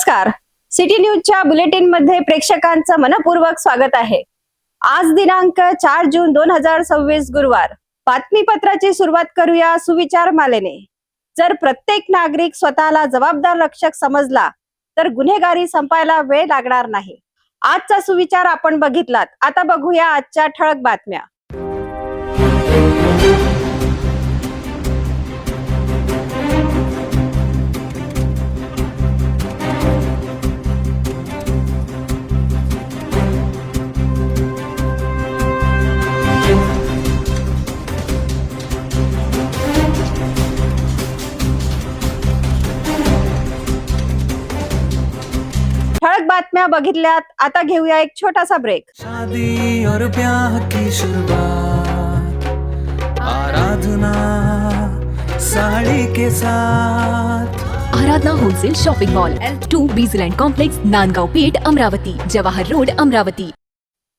नमस्कार. सिटी न्यूजच्या बुलेटिन मध्ये प्रेक्षकांचं मनपूर्वक स्वागत आहे. आज दिनांक 4 जून 2026 गुरुवार. बातमीपत्राची सुरुवात करूया सुविचार मालेने. जर प्रत्येक नागरिक स्वतःला जबाबदार रक्षक समजला तर गुन्हेगारी संपायला वेळ लागणार नाही. आजचा सुविचार आपण बघितलात. आता बघूया आजच्या ठळक बातम्या. ठळक बातम्या बघितल्यात. आता घेऊया एक छोटासा ब्रेक. शादी और ब्याह की शुरुआत आराधना साड़ी के साथ. Aradhana wholesale shopping mall L2 बीझलँड complex, Nandgaon Peth, Amravati, Jawahar road, Amravati.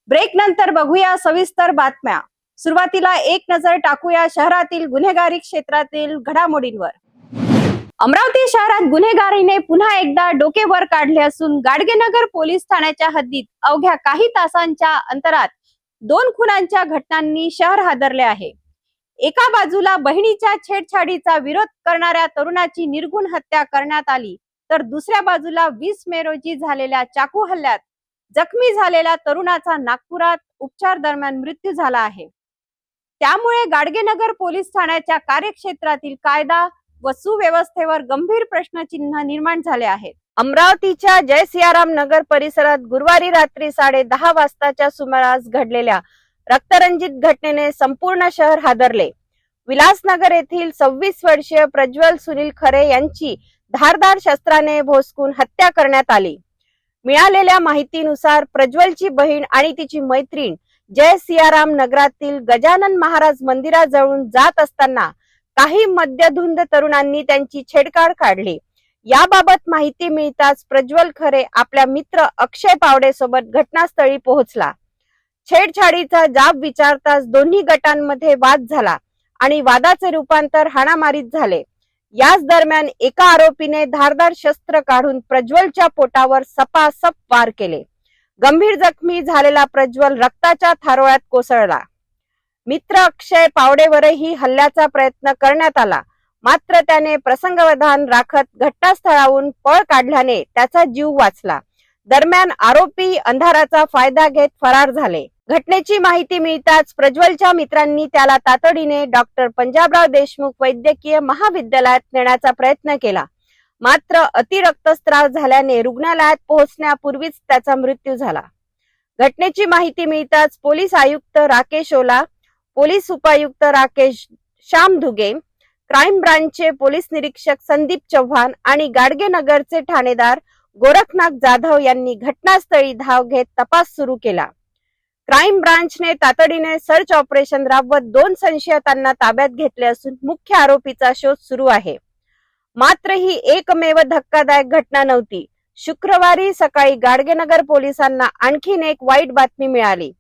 Break नंतर बघूया सविस्तर बातम्या. सुरुवातीला एक नजर टाकूया शहरातील गुन्हेगारी क्षेत्रातील घडामोडींवर. अमरावती शहरात गुन्हेगारीने पुन्हा एकदा डोके वर काढले असून गाडगेनगर पोलीस ठाण्याच्या हद्दीत अवघ्या काही तासांच्या अंतरात 2 खुनांच्या घटनांनी शहर हादरले आहे. एका बाजूला बहिणीच्या छेडछाडीचा विरोध करणाऱ्या तरुणाची निर्घुण हत्या करण्यात आली, तर दुसऱ्या बाजूला 20 मे रोजी झालेल्या चाकू हल्ल्यात जखमी झालेल्या तरुणाचा नागपुरात उपचार दरम्यान मृत्यू झाला आहे. त्यामुळे गाडगेनगर पोलीस ठाण्याच्या कार्यक्षेत्रातील कायदा व सुव्यवस्थेवर गंभीर प्रश्नचिन्ह निर्माण झाले आहेत. अमरावतीच्या जय सियाराम नगर परिसरात गुरुवारी रात्री 10:30 वाजताच्या सुमारास घडलेल्या रक्तरंजित घटनेने संपूर्ण शहर हादरले. विलासनगर येथील 26 वर्षीय प्रज्वल सुनील खरे यांची धारदार शस्त्राने भोसकून हत्या करण्यात आली. मिळालेल्या माहितीनुसार प्रज्वलची बहीण आणि तिची मैत्रीण जय सियाराम नगरातील गजानन महाराज मंदिराजवळून जात असताना काही मद्यधुंद तरुणांनी त्यांची छेडछाड काढली. याबाबत माहिती मिळताच प्रज्वल खरे आपल्या मित्र अक्षय पावडे सोबत घटनास्थळी पोहोचला. छेडछाडीचा जाब विचारताच दोन्ही गटांमध्ये वाद झाला आणि वादाचे रूपांतर हाणामारीत झाले. याच दरम्यान एका आरोपीने धारदार शस्त्र काढून प्रज्वलच्या पोटावर सपासप वार केले. गंभीर जखमी झालेला प्रज्वल रक्ताच्या थारोळ्यात कोसळला. मित्र अक्षय पावडेवरही हल्ल्याचा प्रयत्न करण्यात आला, मात्र त्याने प्रसंगावधान राखत घटनास्थळावरून पळ काढल्याने त्याचा जीव वाचला. दरम्यान आरोपी अंधाराचा फायदा घेत फरार झाले. घटनेची माहिती मिळताच प्रज्वलच्या मित्रांनी त्याला तातडीने डॉक्टर पंजाबराव देशमुख वैद्यकीय महाविद्यालयात नेण्याचा प्रयत्न केला, मात्र अतिरक्तस्राव झाल्याने रुग्णालयात पोहोचण्यापूर्वीच त्याचा मृत्यू झाला. घटनेची माहिती मिळताच पोलीस आयुक्त राकेश ओला, पोलीस उपायुक्त राकेश श्यामधुगे, क्राईम ब्रांचचे पोलीस निरीक्षक संदीप चव्हाण आणि गाडगेनगरचे ठाणेदार गोरखनाथ जाधव यांनी घटनास्थळी धाव घेत तपास सुरू केला. क्राईम ब्रांचने तातडीने सर्च ऑपरेशन राबवत 2 संशयितांना ताब्यात घेतले असून मुख्य आरोपीचा शोध सुरू आहे. मात्र ही एकमेव धक्कादायक घटना नव्हती. शुक्रवारी सकाळी गाडगेनगर पोलिसांना आणखीन एक वाईट बातमी मिळाली.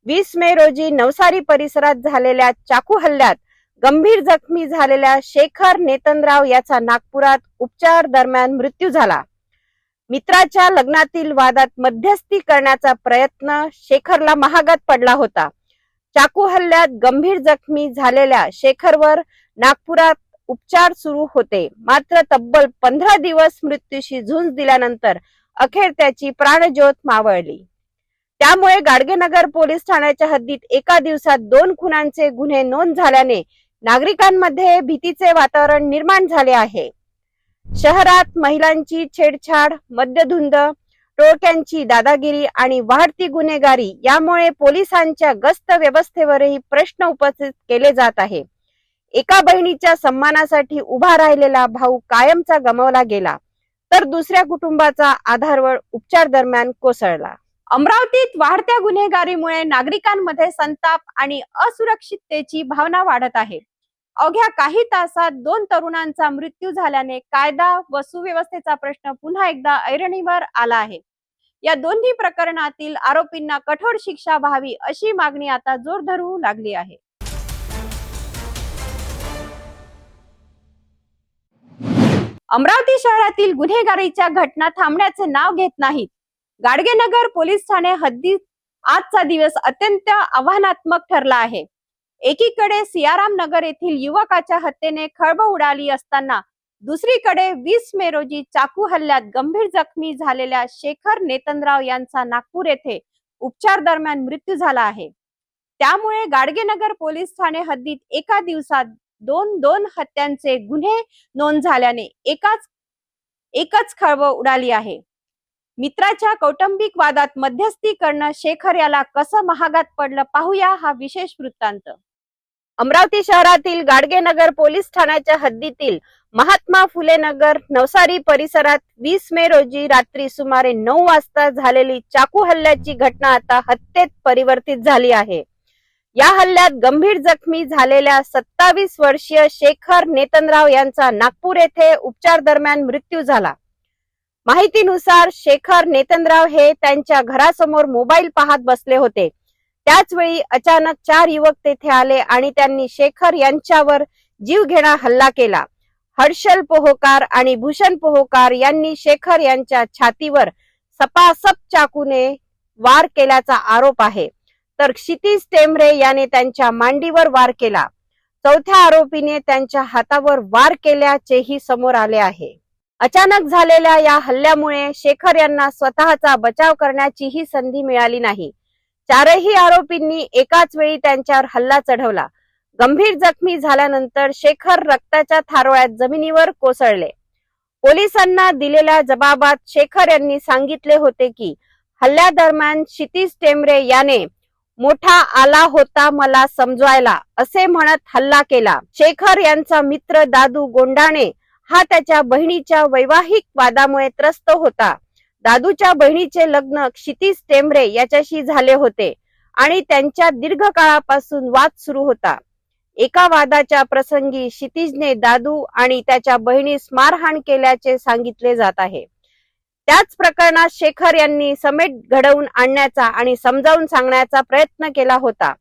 20 मे रोजी नवसारी परिसरात झालेल्या चाकू हल्ल्यात गंभीर जखमी झालेल्या शेखर नेतनराव याचा नागपुरात उपचार दरम्यान मृत्यू झाला. मित्राच्या लग्नातील वादात मध्यस्थी करण्याचा प्रयत्न शेखरला महागात पडला होता. चाकू हल्ल्यात गंभीर जखमी झालेल्या शेखरवर नागपुरात उपचार सुरू होते, मात्र तब्बल 15 दिवस मृत्यूशी झुंज दिल्यानंतर अखेर त्याची प्राणज्योत मावळली. त्यामुळे गाडगेनगर पोलीस ठाण्याच्या हद्दीत एका दिवसात 2 खुनांचे गुन्हे नोंद झाल्याने नागरिकांमध्ये भीतीचे वातावरण निर्माण झाले आहे. शहरात महिलांची छेडछाड, मद्यधुंद, टोळक्यांची दादागिरी आणि वाढती गुन्हेगारी यामुळे पोलिसांच्या गस्त व्यवस्थेवरही प्रश्न उपस्थित केले जात आहे. एका बहिणीच्या सन्मानासाठी उभा राहिलेला भाऊ कायमचा गमावला गेला, तर दुसऱ्या कुटुंबाचा आधारवड उपचार दरम्यान कोसळला. अमरावतीत वाढत्या गुन्हेगारीमुळे नागरिकांमध्ये संताप आणि असुरक्षिततेची भावना वाढत आहे. अवघ्या काही तासात 2 तरुणांचा मृत्यू झाल्याने कायदा व सुव्यवस्थेचा प्रश्न पुन्हा एकदा ऐरणीवर आला आहे. या दोन्ही प्रकरणातील आरोपींना कठोर शिक्षा व्हावी अशी मागणी आता जोर धरू लागली आहे. अमरावती शहरातील गुन्हेगारीच्या घटना थांबण्याचे नाव घेत नाहीत. गाडगेनगर पोलीस ठाणे हद्दीत आजचा दिवस अत्यंत आव्हानात्मक ठरला आहे. एकीकडे सियाराम नगर येथील युवकाच्या हत्येने खळबळ उडाली असताना दुसरीकडे 20 मे रोजी चाकू हल्ल्यात गंभीर जखमी झालेल्या शेखर नेतनराव यांचा नागपूर येथे उपचार दरम्यान मृत्यू झाला आहे. त्यामुळे गाडगेनगर पोलीस ठाणे हद्दीत एका दिवसात दोन हत्यांचे गुन्हे नोंद झाल्याने एकच खळबळ उडाली आहे. मित्राच्या कौटुंबिक वादात मध्यस्थी करणं शेखर याला कसं महागात पडलं पाहूया हा विशेष वृत्तांत. अमरावती शहरातील गाडगेनगर पोलीस ठाण्याच्या हद्दीतील महात्मा फुले नगर नवसारी परिसरात 20 मे रोजी रात्री सुमारे 9 वाजता झालेली चाकू हल्ल्याची घटना आता हत्येत परिवर्तित झाली आहे. या हल्ल्यात गंभीर जखमी झालेल्या 27 वर्षीय शेखर नेतनराव यांचा नागपूर येथे उपचार दरम्यान मृत्यू झाला. माहितीनुसार शेखर नेतनराव हे त्यांच्या घरासमोर मोबाईल पाहत बसले होते. त्याच वेळी अचानक 4 युवक तेथे आले आणि त्यांनी शेखर यांच्यावर जीवघेणा हल्ला केला. हर्षल पोहोकार आणि भूषण पोहोकार यांनी शेखर यांच्या छातीवर सपासप चाकूने वार केल्याचा आरोप आहे, तर क्षितिज टेंभरे याने त्यांच्या मांडीवर वार केला. चौथ्या आरोपीने त्यांच्या हातावर वार केल्याचेही समोर आले आहे. अचानक झालेल्या या हल्ल्यामुळे शेखर यांना स्वतःचा बचाव करण्याचीही संधी मिळाली नाही. 4ही आरोपींनी एकाच वेळी त्यांच्यावर हल्ला चढवला. गंभीर जखमी झाल्यानंतर शेखर रक्ताच्या थारोळ्यात जमिनीवर कोसळले. पोलिसांना दिलेल्या जबाबात शेखर यांनी सांगितले होते की हल्ल्यादरम्यान क्षितिज टेंभरे याने मोठा आला होता मला समजवायला असे म्हणत हल्ला केला. शेखर यांचा मित्र दादू गोंडाणे हा त्याच्या बहिणीच्या वैवाहिक वादामुळे त्रस्त होता. दादूच्या बहिणीचे लग्न क्षितिज टेंभरे याच्याशी झाले होते आणि त्यांच्या दीर्घकाळापासून वाद सुरू होता. एका वादाच्या प्रसंगी क्षितिजने दादू आणि त्याच्या बहिणीस मारहाण केल्याचे सांगितले जात आहे. त्याच प्रकरणात शेखर यांनी समेट घडवून आणण्याचा आणि समजावून सांगण्याचा प्रयत्न केला होता.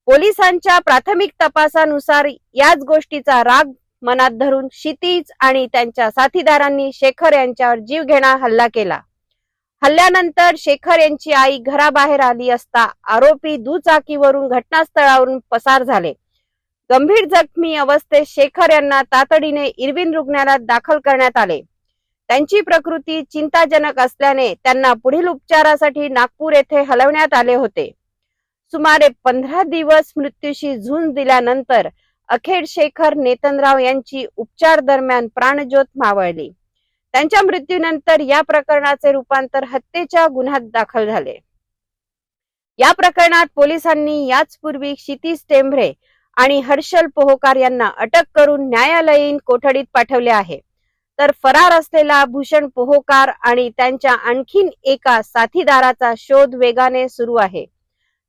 पोलिसांच्या प्राथमिक तपासानुसार याच गोष्टीचा राग मनात धरून क्षितिज आणि त्यांच्या साथीदारांनी शेखर यांच्यावर जीवघेणा हल्ला केला. हल्ल्यानंतर शेखर यांची आई घराबाहेर आली असता आरोपी दुचाकीवरून घटनास्थळावरून पसार झाले. गंभीर जखमी अवस्थेत शेखर यांना तातडीने इरविन रुग्णालयात दाखल करण्यात आले. त्यांची प्रकृती चिंताजनक असल्याने त्यांना पुढील उपचारासाठी नागपूर येथे हलवण्यात आले होते. सुमारे 15 दिवस मृत्यूशी झुंज दिल्यानंतर अखेर शेखर नेतनराव यांची उपचार दरम्यान प्राणज्योत मावळली. त्यांच्या मृत्यूनंतर या प्रकरणाचे रूपांतर हत्येच्या गुन्ह्यात दाखल झाले. या प्रकरणात पोलिसांनी याचपूर्वी क्षितिज टेंभरे आणि हर्षल पोहोकार यांना अटक करून न्यायालयीन कोठडीत पाठवले आहे, तर फरार असलेला भूषण पोहोकार आणि त्यांच्या आणखीन एका साथीदाराचा शोध वेगाने सुरू आहे.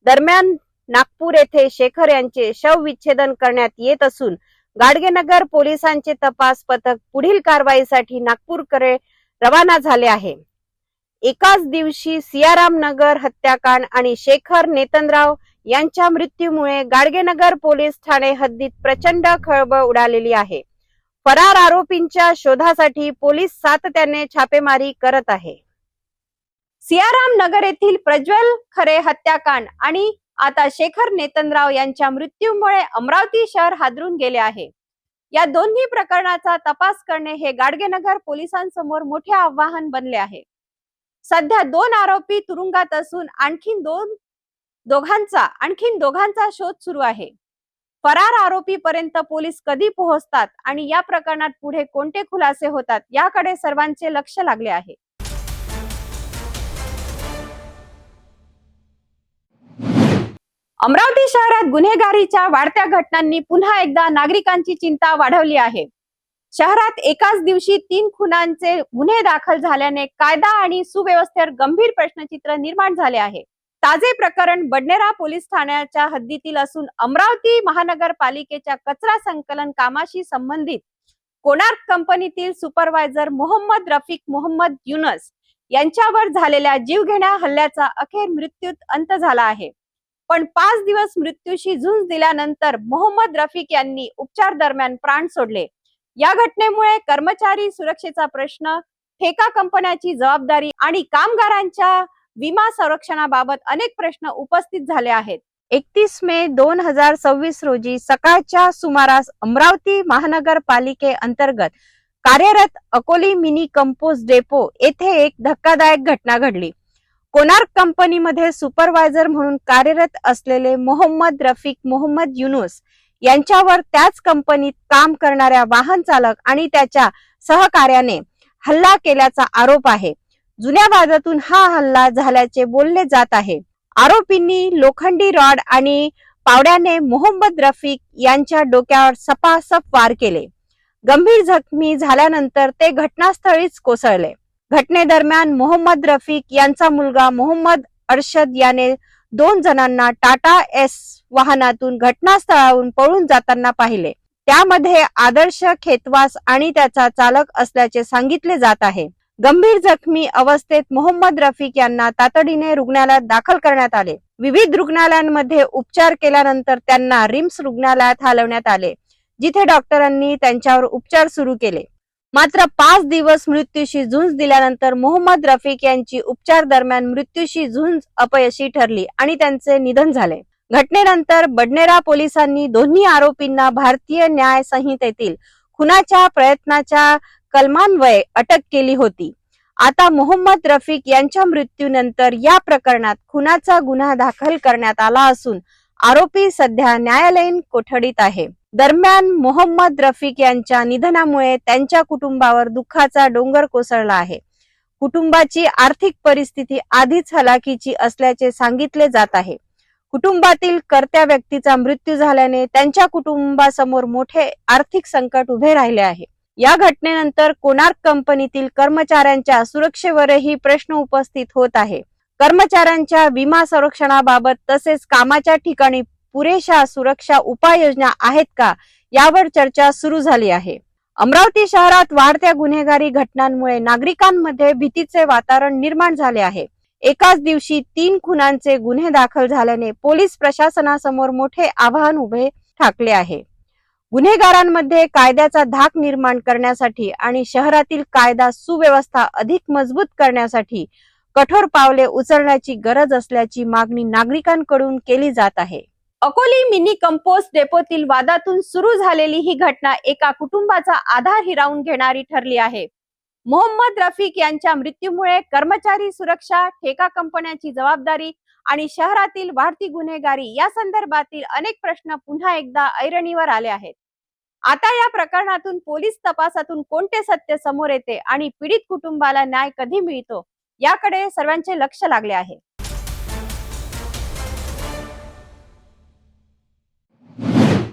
दरम्यान नागपूर येथे शेखर यांचे शवविच्छेदन करण्यात येत असून गाडगेनगर पोलिसांचे तपास पथक पुढील कारवाईसाठी नागपूरकडे रवाना झाले आहे. एकाच दिवशी सियाराम नगर हत्याकांड आणि शेखर नेतनराव यांच्या मृत्यूमुळे गाडगेनगर पोलीस ठाणे हद्दीत प्रचंड खळबळ उडालेली आहे. फरार आरोपींच्या शोधासाठी पोलीस सातत्याने छापेमारी करत आहे. सियाराम नगर येथील प्रज्वल खरे हत्याकांड आणि आता शेखर नेतनराव यांच्या मृत्यूमुळे अमरावती शहर हादरून गेले आहे. या दोन्ही प्रकरणाचा तपास करणे हे गाडगेनगर पोलिसांसमोर मोठे आव्हान बनले आहे. सध्या 2 आरोपी तुरुंगात असून आणखीन दोघांचा शोध सुरू आहे. फरार आरोपी पर्यंत पोलीस कधी पोहोचतात आणि या प्रकरणात पुढे कोणते खुलासे होतात याकडे सर्वांचे लक्ष लागले आहे. अमरावती शहरात गुन्हेगारीच्या वाढत्या घटनांनी पुन्हा एकदा नागरिकांची चिंता वाढवली आहे. शहरात एकाच दिवशी 3 खुनांचे गुन्हे दाखल झाल्याने कायदा आणि सुव्यवस्थेवर गंभीर प्रश्नचित्र निर्माण झाले आहे. ताजे प्रकरण बडनेरा पोलीस ठाण्याच्या हद्दीतील असून अमरावती महानगरपालिकेच्या कचरा संकलन कामाशी संबंधित कोणार्क कंपनीतील सुपरवायझर मोहम्मद रफिक मोहम्मद युनस यांच्यावर झालेल्या जीवघेण्या हल्ल्याचा अखेर मृत्यूत अंत झाला आहे. पण 5 दिवस मृत्यूशी झुंज दिल्यानंतर मोहम्मद रफिक यांनी उपचार दरम्यान प्राण सोडले. या घटनेमुळे कर्मचारी सुरक्षेचा प्रश्न, ठेका कंपन्याची जबाबदारी आणि कामगारांच्या विमा संरक्षणाबाबत अनेक प्रश्न उपस्थित झाले आहेत. 31 मे 2026 रोजी सकाळच्या सुमारास अमरावती महानगरपालिकेअंतर्गत कार्यरत अकोली मिनी कंपोस्ट डेपो येथे एक धक्कादायक घटना घडली. कोणार्क कंपनीमध्ये सुपरवायझर म्हणून कार्यरत असलेले मोहम्मद रफिक मोहम्मद युनुस यांच्यावर त्याच कंपनीत काम करणाऱ्या वाहन चालक आणि त्याच्या सहकार्याने हल्ला केल्याचा आरोप आहे. जुन्या वादातून हा हल्ला झाल्याचे बोलले जात आहे. आरोपींनी लोखंडी रॉड आणि पावड्याने मोहम्मद रफिक यांच्या डोक्यावर सपासप वार केले. गंभीर जखमी झाल्यानंतर ते घटनास्थळीच कोसळले. घटनेदरम्यान मोहम्मद रफिक यांचा मुलगा मोहम्मद अरशद याने 2 जणांना टाटा एस वाहनातून घटनास्थळावरून पळून जाताना पाहिले. त्यामध्ये आदर्श खेतवास आणि त्याचा चालक असल्याचे सांगितले जात आहे. गंभीर जखमी अवस्थेत मोहम्मद रफिक यांना तातडीने रुग्णालयात दाखल करण्यात आले. विविध रुग्णालयांमध्ये उपचार केल्यानंतर त्यांना रिम्स रुग्णालयात हलवण्यात आले, जिथे डॉक्टरांनी त्यांच्यावर उपचार सुरू केले. मात्र 5 दिवस मृत्यूशी झुंज दिल्यानंतर मोहम्मद रफिक यांची उपचार दरम्यान मृत्यूशी झुंज अपयशी ठरली आणि त्यांचे निधन झाले. घटनेनंतर बडनेरा पोलिसांनी दोन्ही आरोपींना भारतीय न्याय संहितेतील खुनाच्या प्रयत्नाच्या कलमान्वये अटक केली होती. आता मोहम्मद रफिक यांच्या मृत्यूनंतर या प्रकरणात खुनाचा गुन्हा दाखल करण्यात आला असून आरोपी सध्या न्यायालयीन कोठडीत आहे. दरम्यान मोहम्मद रफिक यांच्या निधनामुळे त्यांच्या कुटुंबावर दुःखाचा डोंगर कोसळला आहे. कुटुंबाची आर्थिक परिस्थिती आधीच हलाखीची असल्याचे सांगितले जात आहे. कुटुंबातील कर्त्या व्यक्तीचा मृत्यू झाल्याने त्यांच्या कुटुंबासमोर मोठे आर्थिक संकट उभे राहिले आहे. या घटनेनंतर कोणार्क कंपनीतील कर्मचाऱ्यांच्या सुरक्षेवरही प्रश्न उपस्थित होत आहे. कर्मचाऱ्यांच्या विमा संरक्षणाबाबत तसेच कामाच्या ठिकाणी पुरेशा सुरक्षा उपाययोजना आहेत का, यावर चर्चा सुरू झाली आहे. अमरावती शहरात वाढत्या गुन्हेगारी घटनांमुळे नागरिकांमध्ये भीतीचे वातावरण निर्माण झाले आहे. एकाच दिवशी 3 खुनांचे गुन्हे दाखल झाल्याने पोलीस प्रशासनासमोर मोठे आव्हान उभे ठाकले आहे. गुन्हेगारांमध्ये कायद्याचा धाक निर्माण करण्यासाठी आणि शहरातील कायदा सुव्यवस्था अधिक मजबूत करण्यासाठी कठोर पावले उचलण्याची गरज असल्याची मागणी नागरिकांकडून केली जात आहे. अकोली मिनी कंपोस्ट डेपोतील वादातून सुरू झालेली ही घटना एका कुटुंबाचा आधार हिरावून घेणारी ठरली आहे. मोहम्मद रफिक यांच्या मृत्यूमुळे कर्मचारी सुरक्षा, ठेका कंपन्याची जबाबदारी आणि शहरातील वाढती गुन्हेगारी या संदर्भातील अनेक प्रश्न पुन्हा एकदा ऐरणीवर आले आहेत. आता या प्रकरणातून पोलीस तपासातून कोणते सत्य समोर येते आणि पीडित कुटुंबाला न्याय कधी मिळतो, याकडे सर्वांचे लक्ष लागले आहे.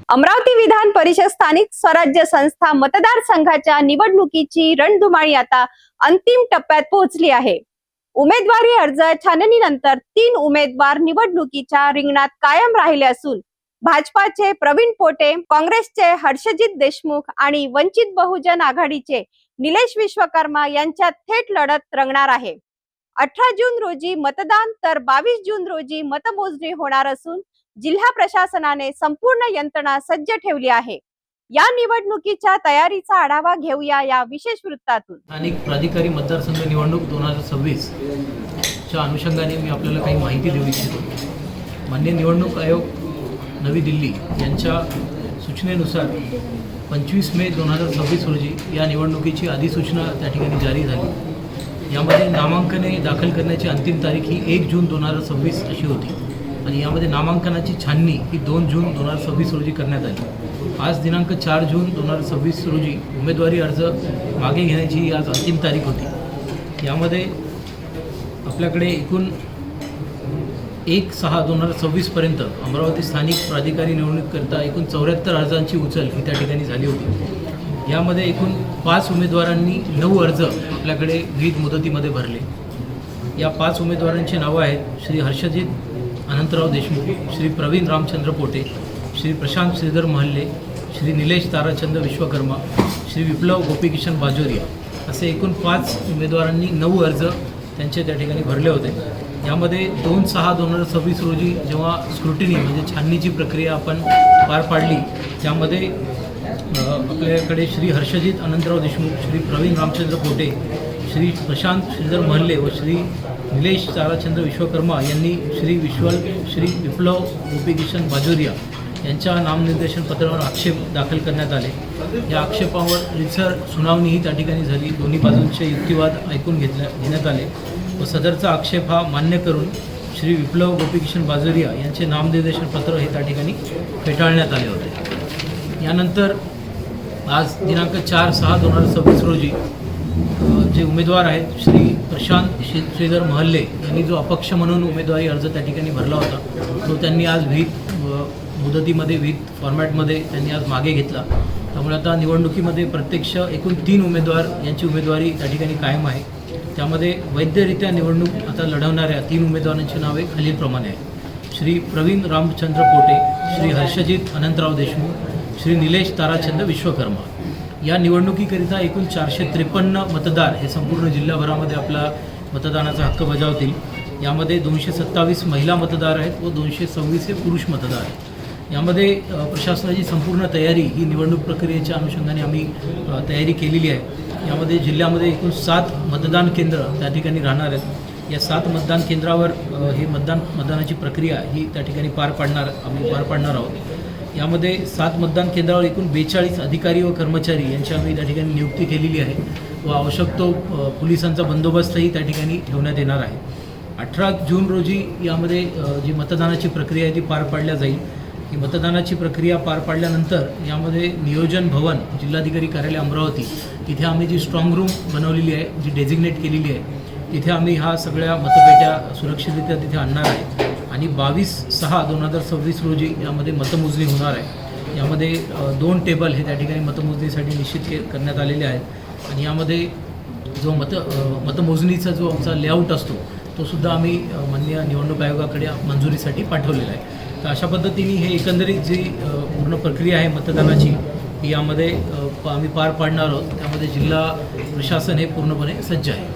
अमरावती विधान परिषद स्थानिक स्वराज्य संस्था मतदारसंघाच्या निवडणुकीची रणधुमाळी आता अंतिम टप्प्यात पोहोचली आहे. उमेदवारी अर्ज छाननीनंतर 3 उमेदवार निवडणुकीच्या रिंगणात कायम राहिले असून भाजपाचे प्रवीण पोटे, काँग्रेसचे हर्षजित देशमुख आणि वंचित बहुजन आघाडीचे निलेश विश्वकर्मा यांच्यात थेट लढत रंगणार आहे. 18 जून रोजी मतदान तर 22 जून रोजी मतमोजणी होणार असून जिल्हा प्रशासनाने संपूर्ण यंत्रणा सज्ज ठेवली आहे. या निवडणुकीच्या तयारीचा आढावा घेऊया या विशेष वृत्तातून. स्थानिक प्राधिकारी मतदारसंघ निवडणूक 2026 च्या अनुषंगाने मी आपल्याला काही माहिती देऊ इच्छितो. माननीय निवडणूक आयोग नवी दिल्ली यांच्या सूचनेनुसार 25 मे 2026 रोजी या निवडणुकीची अधिसूचना त्या ठिकाणी जारी झाली. यामध्ये नामांकने दाखल करण्याची अंतिम तारीख ही 1 जून 2026 अशी होती आणि यामध्ये नामांकनाची छाननी ही 2 जून 2026 रोजी करण्यात आली. आज दिनांक 4 जून 2026 रोजी उमेदवारी अर्ज मागे घेण्याची आज अंतिम तारीख होती. यामध्ये आपल्याकडे एकूण 1/6/2026 पर्यंत अमरावती स्थानिक प्राधिकारी निवडणुकीकरिता एकूण 74 अर्जांची उचल ही त्या ठिकाणी झाली होती. यामध्ये एकूण 5 उमेदवारांनी 9 अर्ज आपल्याकडे विविध मुदतीमध्ये भरले. या 5 उमेदवारांची नावं आहेत श्री हर्षजित अनंतराव देशमुख, श्री प्रवीण रामचंद्र पोटे, श्री प्रशांत श्रीधर महल्ले, श्री निलेश ताराचंद विश्वकर्मा, श्री विप्लव गोपीकिशन बाजोरिया असे एकूण 5 उमेदवारांनी 9 अर्ज त्यांचे त्या ठिकाणी भरले होते. यामध्ये 2/6/2026 रोजी जेव्हा स्क्रुटिनी म्हणजे छाननीची प्रक्रिया आपण पार पाडली, त्यामध्ये आपल्याकडे श्री हर्षजित अनंतराव देशमुख, श्री प्रवीण रामचंद्र पोटे, श्री प्रशांत श्रीधर महल्ले व श्री निलेश ताराचंद्र विश्वकर्मा यांनी श्री विप्लव गोपीकिशन बाजोरिया यांच्या नामनिर्देशन पत्रावर आक्षेप दाखल करण्यात आले. या आक्षेपावर रितसर सुनावणीही त्या ठिकाणी झाली. दोन्ही बाजूंचे युक्तिवाद ऐकून घेण्यात आले व सदरचा आक्षेप हा मान्य करून श्री विप्लव गोपीकिशन बाजोरिया यांचे नामनिर्देशन पत्र हे त्या ठिकाणी फेटाळण्यात आले होते. यानंतर आज दिनांक 4/6/2026 रोजी जे उमेदवार आहेत श्री प्रशांत श्रीधर महल्ले यांनी जो अपक्ष म्हणून उमेदवारी अर्ज त्या ठिकाणी भरला होता तो त्यांनी आज मुदतीमध्ये फॉर्मॅटमध्ये त्यांनी आज मागे घेतला. त्यामुळे आता निवडणुकीमध्ये प्रत्यक्ष एकूण 3 उमेदवार यांची उमेदवारी त्या ठिकाणी कायम आहे. त्यामध्ये वैधरित्या निवडणूक आता लढवणाऱ्या 3 उमेदवारांची नावे खालीलप्रमाणे आहेत. श्री प्रवीण रामचंद्र पोटे, श्री हर्षजित अनंतराव देशमुख, श्री निलेश ताराचंद्र विश्वकर्मा. या निवडणुकीकरिता एकूण 453 मतदार हे संपूर्ण जिल्हाभरामध्ये आपला मतदानाचा हक्क बजावतील. यामध्ये 227 महिला मतदार आहेत व 226 हे पुरुष मतदार आहेत. यामध्ये प्रशासनाची संपूर्ण तयारी ही निवडणूक प्रक्रियेच्या अनुषंगाने आम्ही तयारी केलेली आहे. यामध्ये जिल्ह्यामध्ये एकूण 7 मतदान केंद्र त्या ठिकाणी राहणार आहेत. या 7 मतदान केंद्रावर हे मतदानाची प्रक्रिया ही त्या ठिकाणी आम्ही पार पाडणार आहोत. यामध्ये 7 मतदान केंद्रावर एकूण 42 अधिकारी व कर्मचारी यांची आम्ही त्या ठिकाणी नियुक्ती केलेली आहे व आवश्यक तो पोलिसांचा बंदोबस्तही त्या ठिकाणी ठेवण्यात येणार आहे. 18 जून रोजी यामध्ये जी मतदानाची प्रक्रिया आहे ती पार पाडल्या जाईल. ही मतदानाची प्रक्रिया पार पाडल्यानंतर यामध्ये नियोजन भवन जिल्हाधिकारी कार्यालय अमरावती तिथे आम्ही जी स्ट्रॉंग रूम बनवलेली आहे, जी डेझिग्नेट केलेली आहे, तिथे आम्ही ह्या सगळ्या मतपेट्या सुरक्षितरित्या तिथे आणणार आहे. आणि 22/6/2026 रोजी यामध्ये मतमोजणी होणार आहे. यामध्ये 2 टेबल हे त्या ठिकाणी मतमोजणीसाठी निश्चित करण्यात आलेले आहेत. आणि यामध्ये जो मतमोजणीचा जो आमचा लेआउट असतो तो सुद्धा आम्ही माननीय निवडणूक आयोगाकडे मंजुरीसाठी पाठवलेला आहे. तर अशा पद्धतीने हे एकंदरीत जी पूर्ण प्रक्रिया आहे मतदानाची ही यामध्ये आम्ही पार पाडणार आहोत. त्यामध्ये जिल्हा प्रशासन हे पूर्णपणे सज्ज आहे.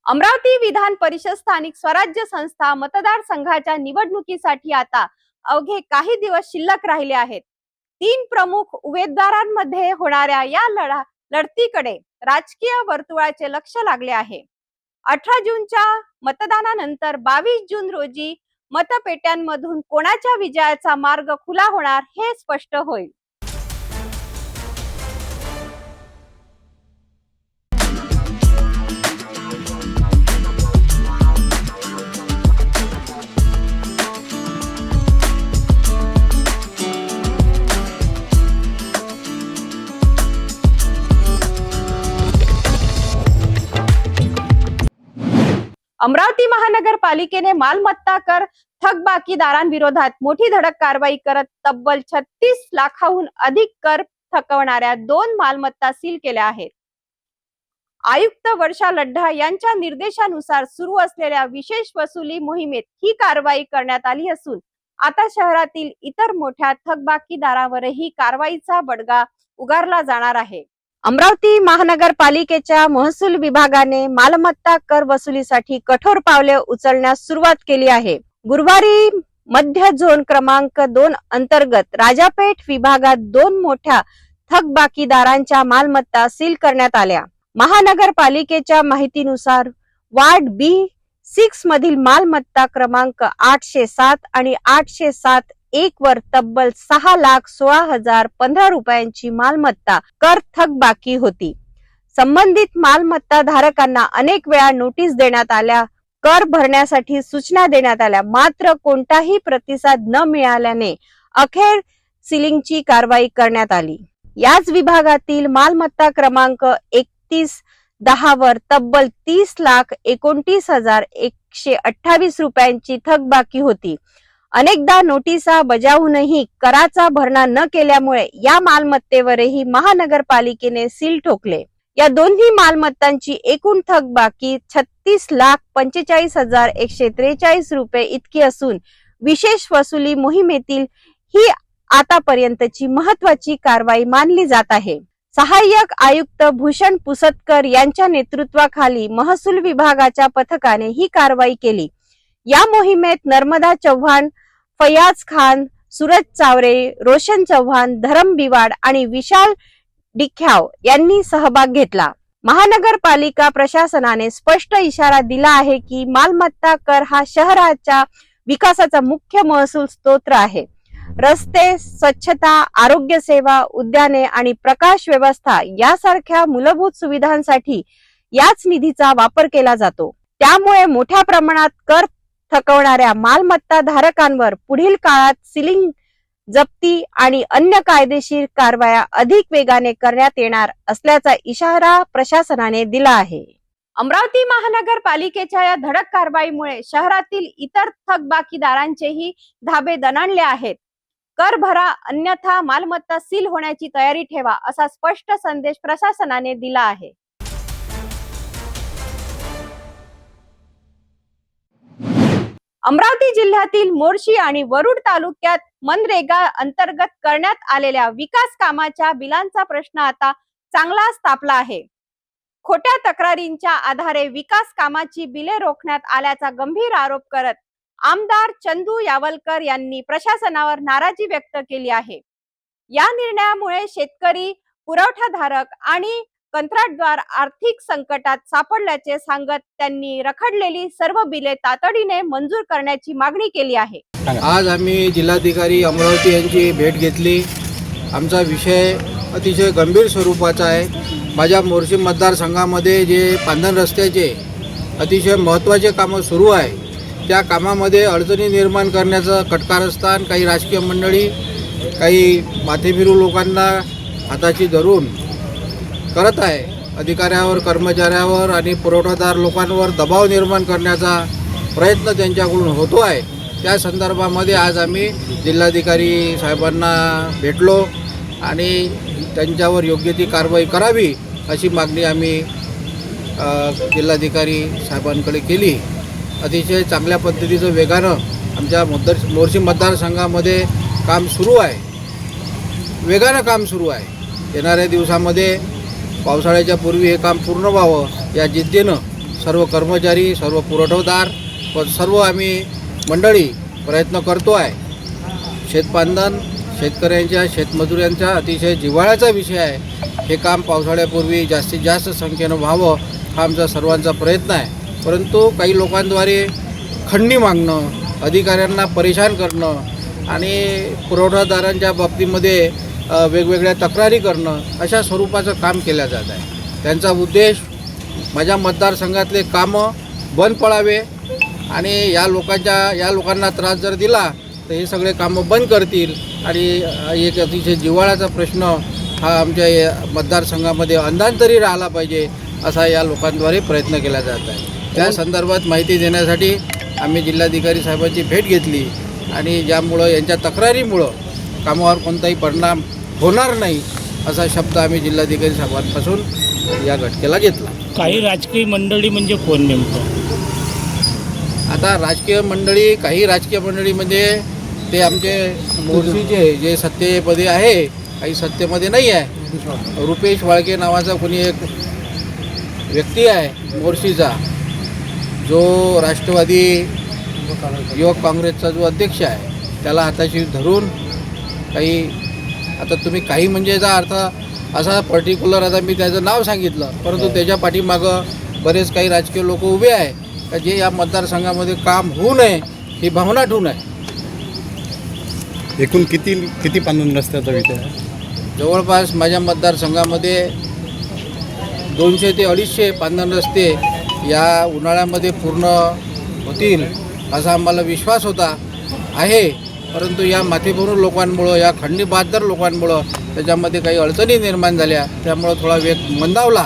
अमरावती विधान परिषद स्थानिक स्वराज्य संस्था मतदारसंघाच्या निवडणुकीसाठी आता अवघे काही दिवस शिल्लक राहिले आहेत. 3 प्रमुख उमेदवारांमध्ये होणाऱ्या या लढतीकडे राजकीय वर्तुळाचे लक्ष लागले आहे. 18 जूनच्या मतदानानंतर 22 जून रोजी मतपेट्यांमधून कोणाच्या विजयाचा मार्ग खुला होणार हे स्पष्ट होईल. अमरावती महानगरपालिकेने मालमत्ता कर थकबाकीदारांविरोधात मोठी धडक कारवाई करत तब्बल 36 लाखाहून अधिक कर थकवणाऱ्या 2 मालमत्ता सील केल्या आहेत. आयुक्त वर्षा लढ्ढा यांच्या निर्देशानुसार सुरू असलेल्या विशेष वसुली मोहिमेत ही कारवाई करण्यात आली असून आता शहरातील इतर मोठ्या थकबाकीदारावरही कारवाईचा बडगा उगारला जाणार आहे. अमरावती महानगरपालिकेच्या महसूल विभागाने मालमत्ता कर वसुलीसाठी कठोर पावले उचलण्यास सुरुवात केली आहे. गुरुवारी मध्य झोन क्रमांक 2 अंतर्गत राजापेठ विभागात 2 मोठ्या थकबाकीदारांच्या मालमत्ता सील करण्यात आल्या. महानगरपालिकेच्या माहितीनुसार वार्ड B6 मधील मालमत्ता क्रमांक 807 आणि 807-1 वर तब्बल 6,16,015 रुपयांची मालमत्ता कर थकबाकी होती. संबंधित मालमत्ता धारकांना अनेक वेळा नोटीस देण्यात आल्या, कर भरण्यासाठी सूचना देण्यात आल्या, मात्र कोणताही प्रतिसाद न मिळाल्याने अखेर सीलिंगची कारवाई करण्यात आली. याच विभागातील मालमत्ता क्रमांक 3110 वर तब्बल 30,29,128 रुपयांची थकबाकी होती. अनेकदा नोटिसा बजावूनही कराचा भरणा न केल्यामुळे या मालमत्तेवरही महानगरपालिकेने सील ठोकले. या दोन्ही मालमत्तांची एकूण थकबाकी 36,45,143 रुपये इतकी असून विशेष वसुली मोहिमेतील ही आतापर्यंतची महत्वाची कारवाई मानली जात आहे. सहाय्यक आयुक्त भूषण पुसतकर यांच्या नेतृत्वाखाली महसूल विभागाच्या पथकाने ही कारवाई केली. या मोहिमेत नर्मदा चव्हाण, फयाज खान, सूरज चावरे, रोशन चव्हाण, धरम बिवाड आणि विशाल डिख्याव यांनी सहभाग घेतला. महानगरपालिका प्रशासनाने स्पष्ट इशारा दिला आहे की मालमत्ता कर हा शहराच्या विकासाचा मुख्य महसूल स्त्रोत आहे. रस्ते, स्वच्छता, आरोग्य सेवा, उद्याने आणि प्रकाश व्यवस्था यासारख्या मूलभूत सुविधांसाठी याच निधीचा वापर केला जातो. त्यामुळे मोठ्या प्रमाणात कर थकवणाऱ्या मालमत्ता धारकांवर पुढील काळात सीलिंग, जप्ती आणि अन्य कायदेशीर कारवाया अधिक वेगाने करण्यात येणार असल्याचा इशारा प्रशासनाने दिला आहे. अमरावती महानगरपालिकेच्या या धडक कारवाईमुळे शहरातील इतर थकबाकीदारांचेही धाबे दणाणले आहेत. कर भरा, अन्यथा मालमत्ता सील होण्याची तयारी ठेवा, असा स्पष्ट संदेश प्रशासनाने दिला आहे. अमरावती जिल्ह्यातील मोर्शी आणि वरुड तालुक्यात मनरेगा अंतर्गत करण्यात आलेल्या विकास कामाच्या बिलांचा प्रश्न आता चांगलाच तापला आहे. खोट्या तक्रारींच्या आधारे विकास कामाची बिले रोखण्यात आल्याचा गंभीर आरोप करत आमदार चंदू यावलकर यांनी प्रशासनावर नाराजी व्यक्त केली आहे. या निर्णयामुळे शेतकरी, पुरवठाधारक आणि कंत्राटदार आर्थिक संकटात सापडल्याचे सांगत त्यांनी रखडलेली सर्व बिले तातडीने मंजूर करण्याची मागणी केली आहे. आज आम्ही जिल्हाधिकारी अमरावती यांची भेट घेतली. आमचा विषय अतिशय गंभीर स्वरूपाचा आहे. माझ्या मोर्शी मतदारसंघामध्ये जे पांधन रस्त्याचे अतिशय महत्त्वाचे कामं सुरू आहे, त्या कामामध्ये अडचणी निर्माण करण्याचं कटकारस्थान काही राजकीय मंडळी, काही माथेफिरू लोकांना हाताची धरून करत आहे. अधिकाऱ्यावर, कर्मचाऱ्यावर आणि पुरवठादार लोकांवर दबाव निर्माण करण्याचा प्रयत्न त्यांच्याकडून होतो आहे. त्या संदर्भामध्ये आज आम्ही जिल्हाधिकारी साहेबांना भेटलो आणि त्यांच्यावर योग्य ती कारवाई करावी अशी मागणी आम्ही जिल्हाधिकारी साहेबांकडे केली. अतिशय चांगल्या पद्धतीचं वेगानं आमच्या मोर्शी मतदारसंघामध्ये काम सुरू आहे, वेगानं काम सुरू आहे. येणाऱ्या दिवसामध्ये पावसाळ्याच्या पूर्वी हे काम पूर्ण व्हावं या जिद्दीनं सर्व कर्मचारी, सर्व पुरवठादार व सर्व आम्ही मंडळी प्रयत्न करतो आहे. शेतपांधन, शेतकऱ्यांच्या, शेतमजुरांचा अतिशय जिव्हाळ्याचा विषय आहे. हे काम पावसाळ्यापूर्वी जास्तीत जास्त संख्येनं व्हावं हा आमचा सर्वांचा प्रयत्न आहे. परंतु काही लोकांद्वारे खंडणी मागणं, अधिकाऱ्यांना परेशान करणं आणि पुरवठादारांच्या बाबतीमध्ये वेगवेगळ्या तक्रारी करणं अशा स्वरूपाचं काम केलं जात आहे. त्यांचा उद्देश माझ्या मतदारसंघातले कामं बंद पडावे आणि या लोकांना त्रास जर दिला तर हे सगळे कामं बंद करतील आणि एक अतिशय जिव्हाळ्याचा प्रश्न हा आमच्या या मतदारसंघामध्ये अंधांतरी राहिला पाहिजे असा या लोकांद्वारे प्रयत्न केला जात आहे. त्या संदर्भात माहिती देण्यासाठी आम्ही जिल्हाधिकारी साहेबांची भेट घेतली आणि ज्यामुळं यांच्या तक्रारीमुळं कामावर कोणताही परिणाम होणार नाही असा शब्द आम्ही जिल्हाधिकारी साहेबांपासून या घटकेला घेतला. काही राजकीय मंडळी म्हणजे कोण नेमकं? आता काही राजकीय मंडळी म्हणजे ते आमचे मोर्शीचे जे सत्तेमध्ये आहे, काही सत्तेमध्ये नाही आहे. रुपेश वाळके नावाचा कोणी एक व्यक्ती आहे मोर्शीचा, जो राष्ट्रवादी युवक काँग्रेसचा जो अध्यक्ष आहे, त्याला हाताशी धरून काही, आता तुम्ही काही म्हणजे याचा अर्थ असा पर्टिक्युलर, आता मी त्याचं नाव सांगितलं, परंतु त्याच्या पाठीमागं बरेच काही राजकीय लोक उभे आहे का जे या मतदारसंघामध्ये काम होऊ नये ही भावना ठेवून आहे. एकूण किती पांधन रस्त्याचा विषय आहे? जवळपास माझ्या मतदारसंघामध्ये 200 ते 250 पांधन रस्ते या उन्हाळ्यामध्ये पूर्ण होतील असा आम्हाला विश्वास होता आहे. परंतु या माथेफिरू लोकांमुळं, या खंडणी बहादर लोकांमुळं त्याच्यामध्ये काही अडचणी निर्माण झाल्या, त्यामुळं थोडा वेग मंदावला.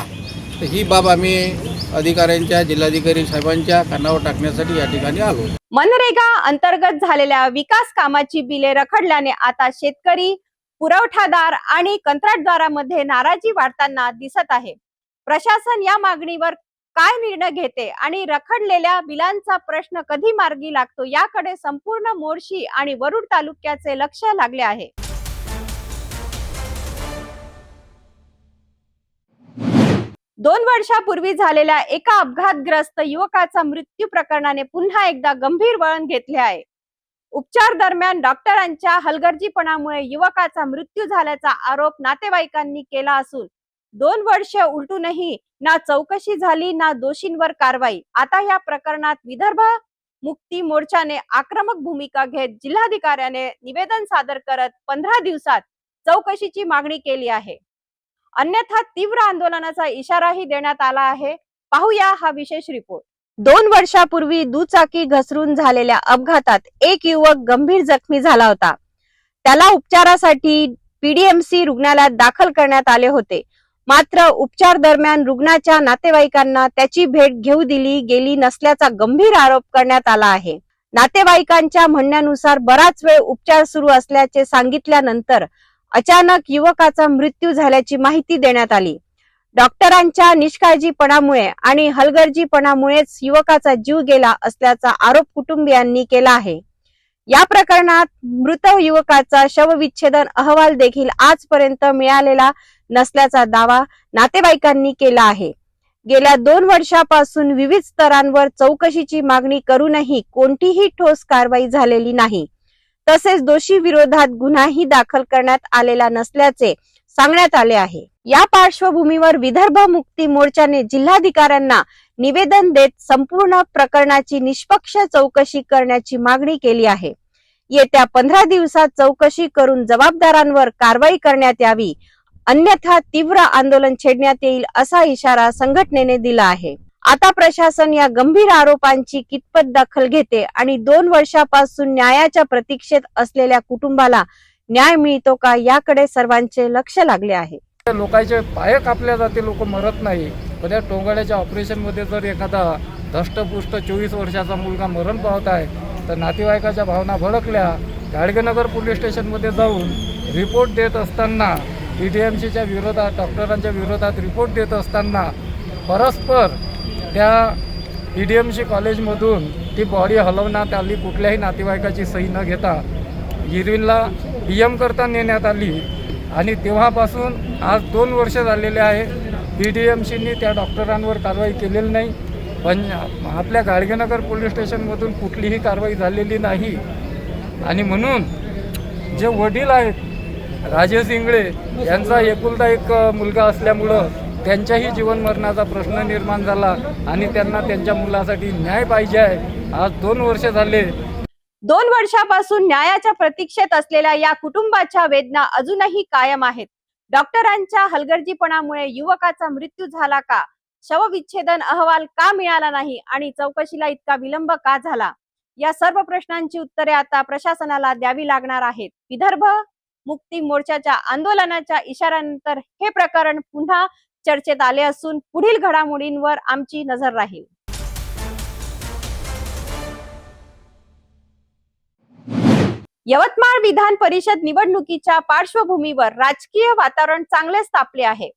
तर ही बाब आम्ही अधिकाऱ्यांच्या, जिल्हाधिकारी साहेबांच्या कानावर टाकण्यासाठी या ठिकाणी आलो. मनरेगा अंतर्गत झालेल्या विकास कामाची बिले रखडल्याने आता शेतकरी, पुरवठादार आणि कंत्राटदारामध्ये नाराजी वाढताना दिसत आहे. प्रशासन या मागणीवर काय निर्णय घेते आणि रखडलेल्या बिलांचा प्रश्न कधी मार्गी लागतो याकडे संपूर्ण मोर्शी आणि वरुड तालुक्याचे लक्ष लागले आहे. 2 वर्षापूर्वी झालेल्या एका अपघातग्रस्त युवकाचा मृत्यू प्रकरणाने पुन्हा एकदा गंभीर वळण घेतले आहे. उपचार दरम्यान डॉक्टरांच्या हलगर्जीपणामुळे युवकाचा मृत्यू झाल्याचा आरोप नातेवाईकांनी केला असून 2 वर्ष उलटूनही ना चौकशी झाली ना दोषींवर कारवाई. आता या प्रकरणात विदर्भ मुक्ती मोर्चाने आक्रमक भूमिका घेत जिल्हाधिकाऱ्याने निवेदन सादर करत 15 दिवसात चौकशीची मागणी केली आहे. अन्यथा तीव्र आंदोलनाचा इशाराही देण्यात आला आहे. पाहूया हा विशेष रिपोर्ट. 2 वर्षापूर्वी दुचाकी घसरून झालेल्या अपघातात एक युवक गंभीर जखमी झाला होता. त्याला उपचारासाठी पीडीएमसी रुग्णालयात दाखल करण्यात आले होते. मात्र उपचार दरम्यान रुग्णाच्या नातेवाईकांना त्याची भेट घेऊ दिली गेली नसल्याचा गंभीर आरोप करण्यात आला आहे. नातेवाईकांच्या म्हणण्यानुसार बराच वेळ उपचार सुरू असल्याचे सांगितल्यानंतर अचानक युवकाचा मृत्यू झाल्याची माहिती देण्यात आली. डॉक्टरांच्या निष्काळजीपणामुळे आणि हलगर्जीपणामुळेच युवकाचा जीव गेला असल्याचा आरोप कुटुंबियांनी केला आहे. या प्रकरणात मृत युवकाचा शवविच्छेदन अहवाल देखील आजपर्यंत मिळालेला नसल्याचा दावा नातेवाईकांनी केला आहे. गेल्या 2 वर्षापासून विविध स्तरांवर चौकशीची मागणी करूनही कोणतीही ठोस कारवाई झालेली नाही. तसेच दोषी विरोधात गुन्हाही दाखल करण्यात आलेला नसल्याचे सांगण्यात आले आहे. या पार्श्वभूमीवर विदर्भ मुक्ती मोर्चाने जिल्हाधिकाऱ्यांना निवेदन देत संपूर्ण प्रकरणाची निष्पक्ष चौकशी करण्याची मागणी केली आहे. येत्या 15 दिवसात चौकशी करून जबाबदारांवर कारवाई करण्यात यावी, अन्यथा तीव्र आंदोलन छेडण्यात येईल असा इशारा संघटनेने दिला आहे. आता प्रशासन या गंभीर आरोपांची कितपत दखल घेते आणि 2 वर्षापासून न्यायाच्या प्रतीक्षेत असलेल्या कुटुंबाला न्याय मिळतो का याकडे सर्वांचे लक्ष लागले आहे. लोकांचे पाय कापल्या जाते, लोक मरत नाही. पण या टोंगाड्याच्या ऑपरेशनमध्ये जर एखादा धष्टपुष्ट 24 वर्षाचा मुलगा मरण पावत आहे तर नातेवाईकाच्या भावना भडकल्या. गाडगेनगर पोलीस स्टेशनमध्ये जाऊन रिपोर्ट देत असताना पीडीएमसीच्या विरोधात डॉक्टरांच्या विरोधात रिपोर्ट देत असताना परस्पर त्या पीडीएमसी कॉलेजमधून ती बॉडी हलवण्यात आली. कुठल्याही नातेवाईकाची सही न घेता इरविनला पीएम करता नेण्यात आली आणि तेव्हापासून आज 2 वर्ष झालेले आहे. पीडीएमसीने त्या डॉक्टरांवर कारवाई केलेली नाही. पण आपल्या गाडगेनगर पोलीस स्टेशनमधून कुठलीही कारवाई झालेली नाही. आणि म्हणून जे वडील आहेत राजेश इंगळे यांचा एकुलता एक मुलगा असल्यामुळं त्यांच्याही जीवन मरणाचा प्रश्न निर्माण झाला आणि त्यांना त्यांच्या मुलासाठी न्याय पाहिजे आहे. आज 2 वर्ष झाले. 2 वर्षापासून न्यायाच्या प्रतीक्षेत असलेल्या या कुटुंबाच्या वेदना अजूनही कायम आहेत. डॉक्टरांच्या हलगर्जीपणामुळे युवकाचा मृत्यू झाला का? शवविच्छेदन अहवाल का मिळाला नाही आणि चौकशीला इतका विलंब का झाला? या सर्व प्रश्नांची उत्तरे आता प्रशासनाला द्यावी लागणार आहेत. विदर्भ मुक्ती मोर्चाच्या आंदोलनाच्या इशाऱ्यानंतर हे प्रकरण पुन्हा चर्चेत आले असून पुढील घडामोडींवर आमची नजर राहील. यवतमाळ विधान परिषद निवडणुकीच्या पार्श्वभूमीवर राजकीय वातावरण चांगलेच तापले आहे.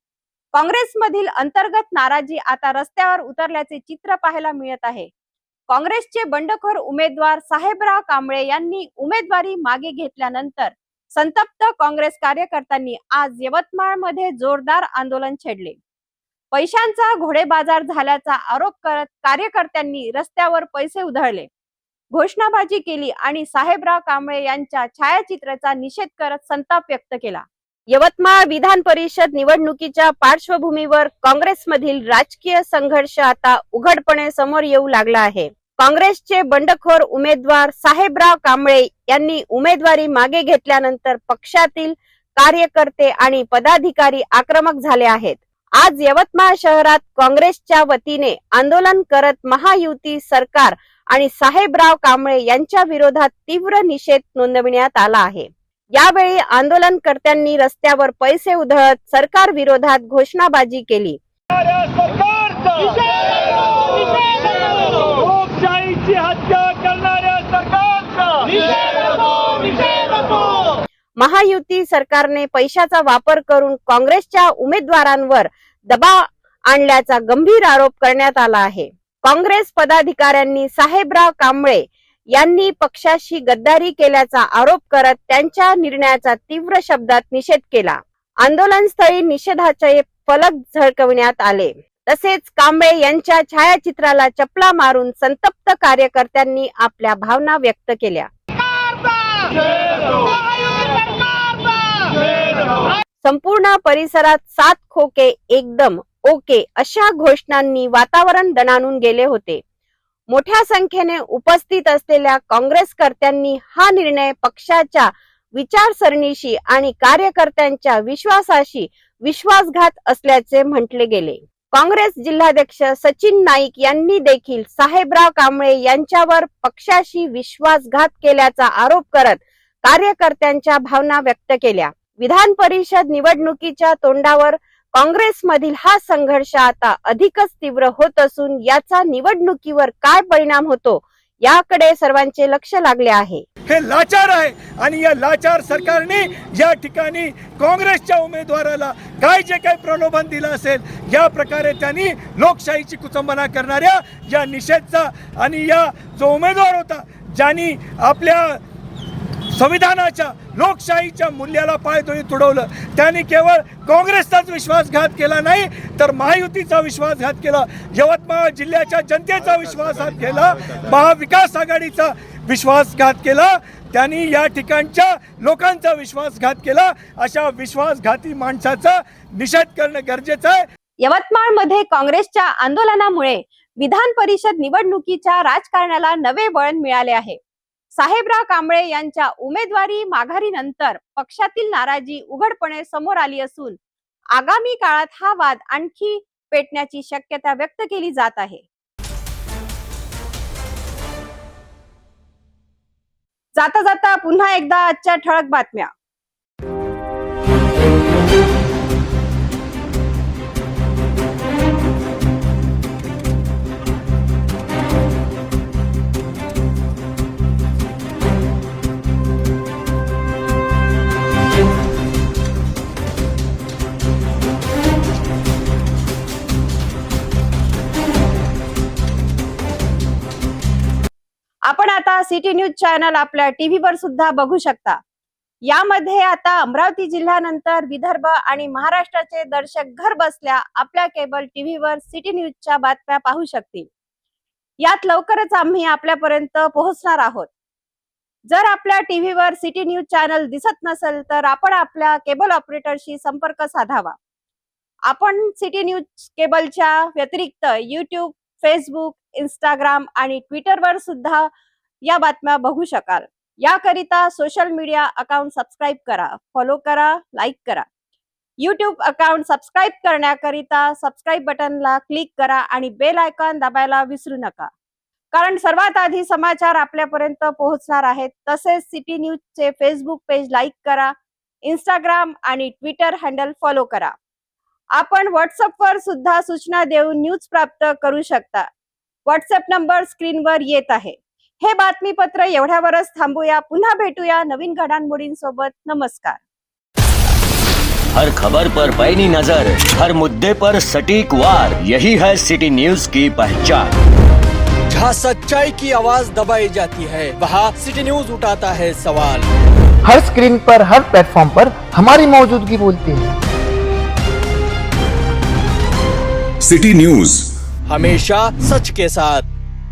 काँग्रेसमधील अंतर्गत नाराजी आता रस्त्यावर उतरल्याचे चित्र पाहायला मिळत आहे. काँग्रेसचे बंडखोर उमेदवार साहेबराव कांबळे यांनी उमेदवारी मागे घेतल्यानंतर संतप्त काँग्रेस कार्यकर्त्यांनी आज यवतमाळमध्ये जोरदार आंदोलन छेडले. पैशांचा घोडेबाजार झाल्याचा आरोप करत कार्यकर्त्यांनी रस्त्यावर पैसे उधळले, घोषणाबाजी केली आणि साहेबराव कांबळे यांच्या छायाचित्राचा निषेध करत संताप व्यक्त केला. यवतमाळ विधान परिषद निवडणुकीच्या पार्श्वभूमीवर काँग्रेसमधील राजकीय संघर्ष आता उघडपणे समोर येऊ लागला आहे. काँग्रेसचे बंडखोर उमेदवार साहेबराव कांबळे यांनी उमेदवारी मागे घेतल्यानंतर पक्षातील कार्यकर्ते आणि पदाधिकारी आक्रमक झाले आहेत. आज यवतमाळ शहरात काँग्रेसच्या वतीने आंदोलन करत महायुती सरकार आणि साहेबराव कांबळे यांच्या विरोधात तीव्र निषेध नोंदविण्यात आला आहे. यावेळी आंदोलनकर्त्यांनी रस्त्यावर पैसे उधळत सरकार विरोधात घोषणाबाजी केली. महायुती सरकारने पैशाचा वापर करून काँग्रेसच्या उमेदवारांवर दबाव आणल्याचा गंभीर आरोप करण्यात आला आहे. काँग्रेस पदाधिकाऱ्यांनी साहेबराव कांबळे यांनी पक्षाशी गद्दारी केल्याचा आरोप करत त्यांच्या निर्णयाचा तीव्र शब्दात निषेध केला. आंदोलनस्थळी निषेधाचे फलक झळकविण्यात आले. तसेच कांबळे यांच्या छायाचित्राला चपला मारून संतप्त कार्यकर्त्यांनी आपल्या भावना व्यक्त केल्या. संपूर्ण परिसरात 7 खोके एकदम ओके अशा घोषणांनी वातावरण दणाणून गेले होते. मोठ्या संख्येने उपस्थित असलेल्या काँग्रेसकर्त्यांनी हा निर्णय पक्षाच्या विचारसरणीशी आणि कार्यकर्त्यांच्या विश्वासाशी विश्वासघात असल्याचे म्हटले गेले. काँग्रेस जिल्हाध्यक्ष सचिन नाईक यांनी देखील साहेबराव कांबळे यांच्यावर पक्षाशी विश्वासघात केल्याचा आरोप करत कार्यकर्त्यांच्या भावना व्यक्त केल्या. विधान परिषद निवडणुकीच्या तोंडावर काँग्रेसमधील हा संघर्ष आता अधिकच तीव्र होत असून याचा निवडणुकीवर काय परिणाम होतो याकडे सर्वांचे लक्ष लागले आहे. हे लाचार आहे आणि या लाचार सरकारने या ठिकाणी काँग्रेसच्या उमेदवाराला काय जे काही प्रलोभन दिलं असेल या प्रकारे त्यांनी लोकशाहीची कुचंबना करणाऱ्या या निषेधचा आणि या जो उमेदवार होता ज्यांनी आपल्या संविधानाच्या लोकशाहीच्या मूल्याला पायदोरी तुडवलं त्यांनी केवळ काँग्रेसचाच विश्वासघात केला नाही तर महायुतीचा विश्वासघात केला, यवतमाळ जिल्ह्याच्या जनतेचा विश्वासघात केला, महाविकास आघाडीचा विश्वासघात केला, त्यांनी या ठिकाणच्या लोकांचा विश्वासघात केला. अशा विश्वासघाती माणसाचा निषेध करणं गरजेचं आहे. यवतमाळमध्ये काँग्रेसच्या आंदोलनामुळे विधान परिषद निवडणुकीच्या राजकारणाला नवे वळण मिळाले आहे. साहेबराव कांबळे यांच्या उमेदवारी माघारीनंतर पक्षातील नाराजी उघडपणे समोर आली असून आगामी काळात हा वाद आणखी पेटण्याची शक्यता व्यक्त केली जात आहे. जाता जाता पुन्हा एकदा आजच्या ठळक बातम्या. आपण आता सिटी न्यूज चॅनल आपल्या टीव्हीवर सुद्धा बघू शकता. यामध्ये आता अमरावती जिल्ह्यानंतर विदर्भ आणि महाराष्ट्राचे दर्शक घर बसल्या आपल्या केबल टीव्हीवर सिटी न्यूजच्या बातम्या पाहू शकतील. यात लवकरच आम्ही आपल्यापर्यंत पोहोचणार आहोत. जर आपल्या टीव्हीवर सिटी न्यूज चॅनल दिसत नसेल तर आपण आपल्या केबल ऑपरेटरशी संपर्क साधावा. आपण सिटी न्यूज केबलच्या व्यतिरिक्त YouTube, फेसबुक, इंस्टाग्राम आणि ट्विटरवर सुद्धा या बातम्या बघू शकाल. याकरिता सोशल मीडिया अकाउंट सबस्क्राईब करा, फॉलो करा, लाईक करा. YouTube अकाउंट सबस्क्राईब करण्याकरिता सबस्क्राईब बटनला क्लिक करा आणि बेल आयकॉन दाबायला विसरू नका, कारण सर्वात आधी समाचार आपल्यापर्यंत पोहोचणार आहेत. तसेच सिटी न्यूजचे फेसबुक पेज लाईक करा, इंस्टाग्राम आणि ट्विटर हँडल फॉलो करा. आपण व्हॉट्सअपवर सुद्धा सूचना देऊन न्यूज प्राप्त करू शकता. व्हॉट्सअप नंबर स्क्रीनवर येत आहे. हे बातमीपत्र एवढ्यावरच थांबूया. पुन्हा भेटूया नवीन घडामोडींसोबत. नमस्कार. हर खबर पर पैनी नजर, हर मुद्दे पर सटीक वार, यही है सिटी न्यूज की पहचान. जहाँ सच्चाई की आवाज दबाई जाती है वहाँ सिटी न्यूज उठाता है सवाल. हर स्क्रीन पर, हर प्लेटफॉर्म पर हमारी मौजूदगी बोलती है. सिटी न्यूज हमेशा सच के साथ.